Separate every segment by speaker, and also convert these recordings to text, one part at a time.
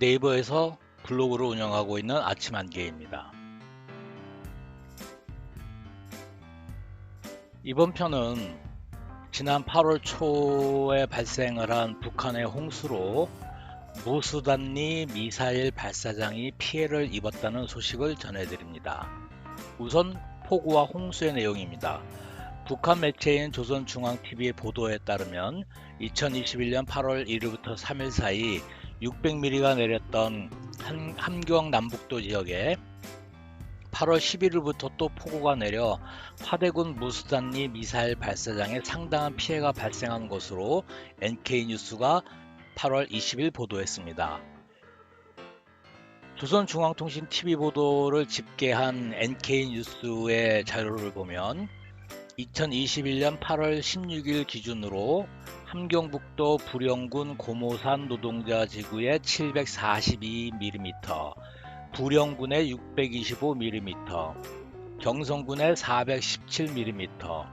Speaker 1: 네이버에서 블로그를 운영하고 있는 아침 한개입니다. 이번 편은 지난 8월 초에 발생을 한 북한의 홍수로 무수단리 미사일 발사장이 피해를 입었다는 소식을 전해드립니다. 우선 폭우와 홍수의 내용입니다. 북한 매체인 조선중앙TV의 보도에 따르면 2021년 8월 1일부터 3일 사이 600mm가 내렸던 함경 남북도 지역에 8월 11일부터 또 폭우가 내려 화대군 무수단리 미사일 발사장에 상당한 피해가 발생한 것으로 NK뉴스가 8월 20일 보도했습니다. 조선중앙통신 TV 보도를 집계한 NK뉴스의 자료를 보면 2021년 8월 16일 기준으로 함경북도 부령군 고모산 노동자 지구에 742mm, 부령군에 625mm, 경성군에 417mm,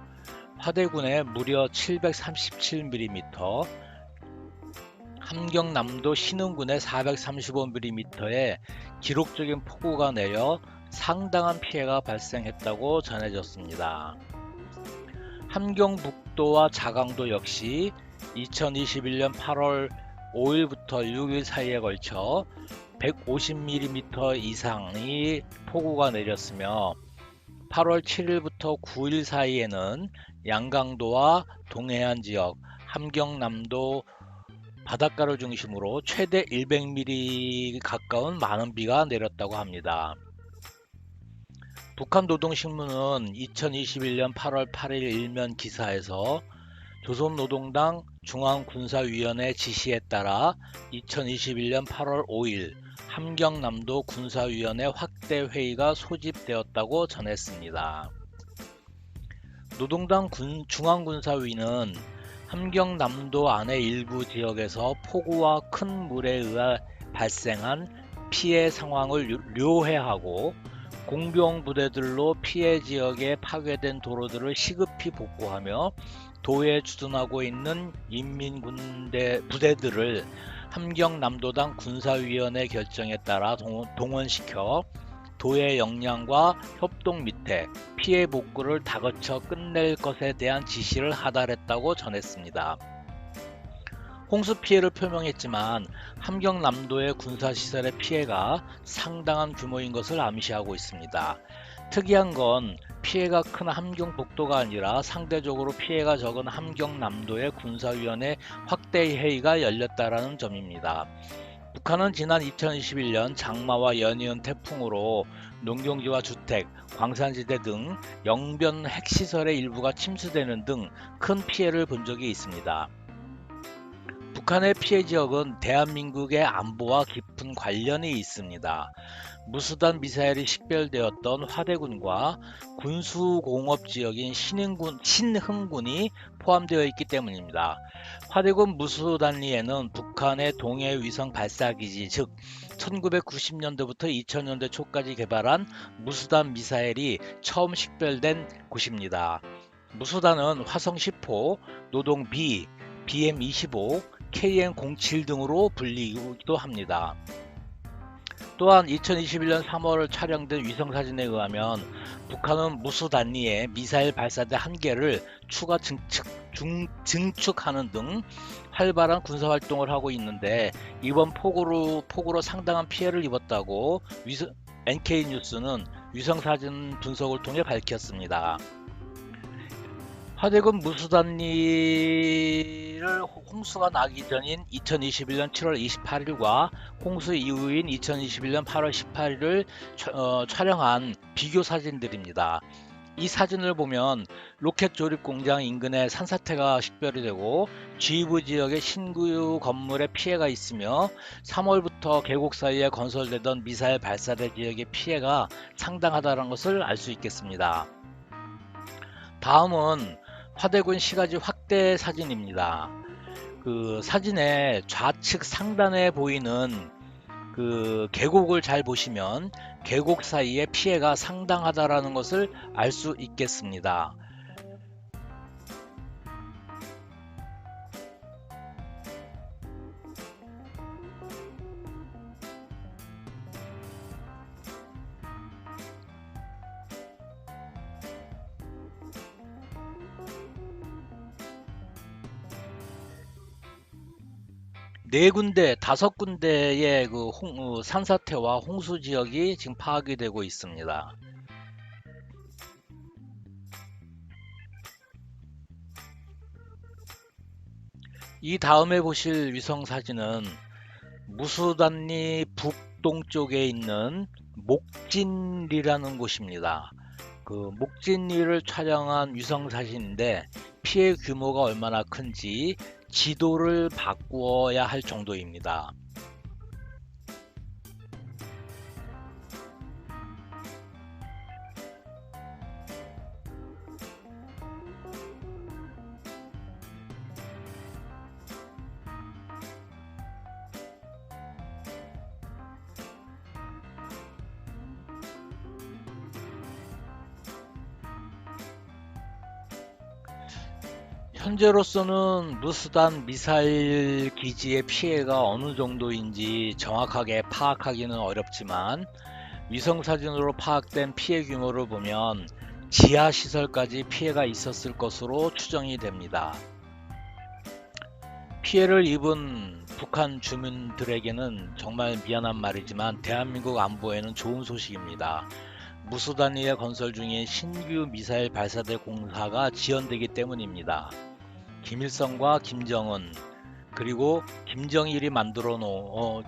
Speaker 1: 화대군에 무려 737mm, 함경남도 신흥군에 435mm의 기록적인 폭우가 내려 상당한 피해가 발생했다고 전해졌습니다. 함경북도와 자강도 역시 2021년 8월 5일부터 6일 사이에 걸쳐 150mm 이상의 폭우가 내렸으며 8월 7일부터 9일 사이에는 양강도와 동해안 지역, 함경남도 바닷가를 중심으로 최대 100mm 가까운 많은 비가 내렸다고 합니다. 북한노동신문은 2021년 8월 8일 일면 기사에서 조선노동당 중앙군사위원회 지시에 따라 2021년 8월 5일 함경남도 군사위원회 확대 회의가 소집되었다고 전했습니다. 노동당 중앙군사위는 함경남도 안의 일부 지역에서 폭우와 큰 물에 의해 발생한 피해 상황을 료해하고 공병 부대들로 피해 지역에 파괴된 도로들을 시급히 복구하며 도에 주둔하고 있는 인민군대 부대들을 함경남도당 군사위원회 결정에 따라 동원시켜 도의 역량과 협동 밑에 피해 복구를 다거쳐 끝낼 것에 대한 지시를 하달했다고 전했습니다. 홍수 피해를 표명했지만 함경남도의 군사시설의 피해가 상당한 규모인 것을 암시하고 있습니다. 특이한 건 피해가 큰 함경북도가 아니라 상대적으로 피해가 적은 함경남도의 군사위원회 확대 회의가 열렸다는 점입니다. 북한은 지난 2021년 장마와 연이은 태풍으로 농경지와 주택, 광산지대 등 영변 핵시설의 일부가 침수되는 등 큰 피해를 본 적이 있습니다. 북한의 피해 지역은 대한민국의 안보와 깊은 관련이 있습니다. 무수단 미사일이 식별되었던 화대군과 군수공업 지역인 신흥군이 포함되어 있기 때문입니다. 화대군 무수단리에는 북한의 동해 위성 발사기지, 즉 1990년대부터 2000년대 초까지 개발한 무수단 미사일이 처음 식별된 곳입니다. 무수단은 화성 10호, 노동 B, BM25, KN07 등으로 불리기도 합니다. 또한 2021년 3월 촬영된 위성사진에 의하면 북한은 무수단리에 미사일 발사대 1개를 추가 증축하는 등 활발한 군사활동을 하고 있는데 이번 폭우로 상당한 피해를 입었다고 NK뉴스는 위성사진 분석을 통해 밝혔습니다. 화대군 무수단리를 홍수가 나기 전인 2021년 7월 28일과 홍수 이후인 2021년 8월 18일을 촬영한 비교 사진들입니다. 이 사진을 보면 로켓 조립 공장 인근에 산사태가 식별이 되고 지휘부 지역의 신규 건물에 피해가 있으며 3월부터 계곡 사이에 건설되던 미사일 발사대 지역의 피해가 상당하다는 것을 알 수 있겠습니다. 다음은 화대군 시가지 확대 사진입니다. 그 사진의 좌측 상단에 보이는 그 계곡을 잘 보시면 계곡 사이에 피해가 상당하다라는 것을 알 수 있겠습니다. 네 군데, 다섯 군데의 산사태와 홍수 지역이 지금 파악이 되고 있습니다. 이 다음에 보실 위성 사진은 무수단리 북동쪽에 있는 목진리라는 곳입니다. 그 목진리를 촬영한 위성 사진인데 피해 규모가 얼마나 큰지 지도를 바꾸어야 할 정도입니다. 현재로서는 무수단 미사일 기지의 피해가 어느 정도인지 정확하게 파악하기는 어렵지만 위성 사진으로 파악된 피해 규모를 보면 지하 시설까지 피해가 있었을 것으로 추정이 됩니다. 피해를 입은 북한 주민들에게는 정말 미안한 말이지만 대한민국 안보에는 좋은 소식입니다. 무수단위에 건설 중인 신규 미사일 발사대 공사가 지연되기 때문입니다. 김일성과 김정은 그리고 김정일이 만들어 놓은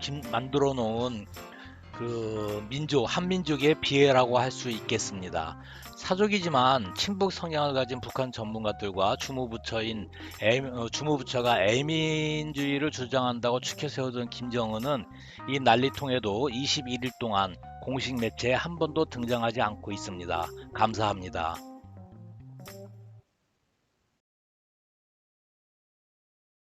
Speaker 1: 그 한민족의 비애라고 할 수 있겠습니다. 사족이지만 친북 성향을 가진 북한 전문가들과 주무부처가 애민주의를 주장한다고 추켜 세우던 김정은은 이 난리통에도 21일 동안 공식 매체에 한 번도 등장하지 않고 있습니다. 감사합니다.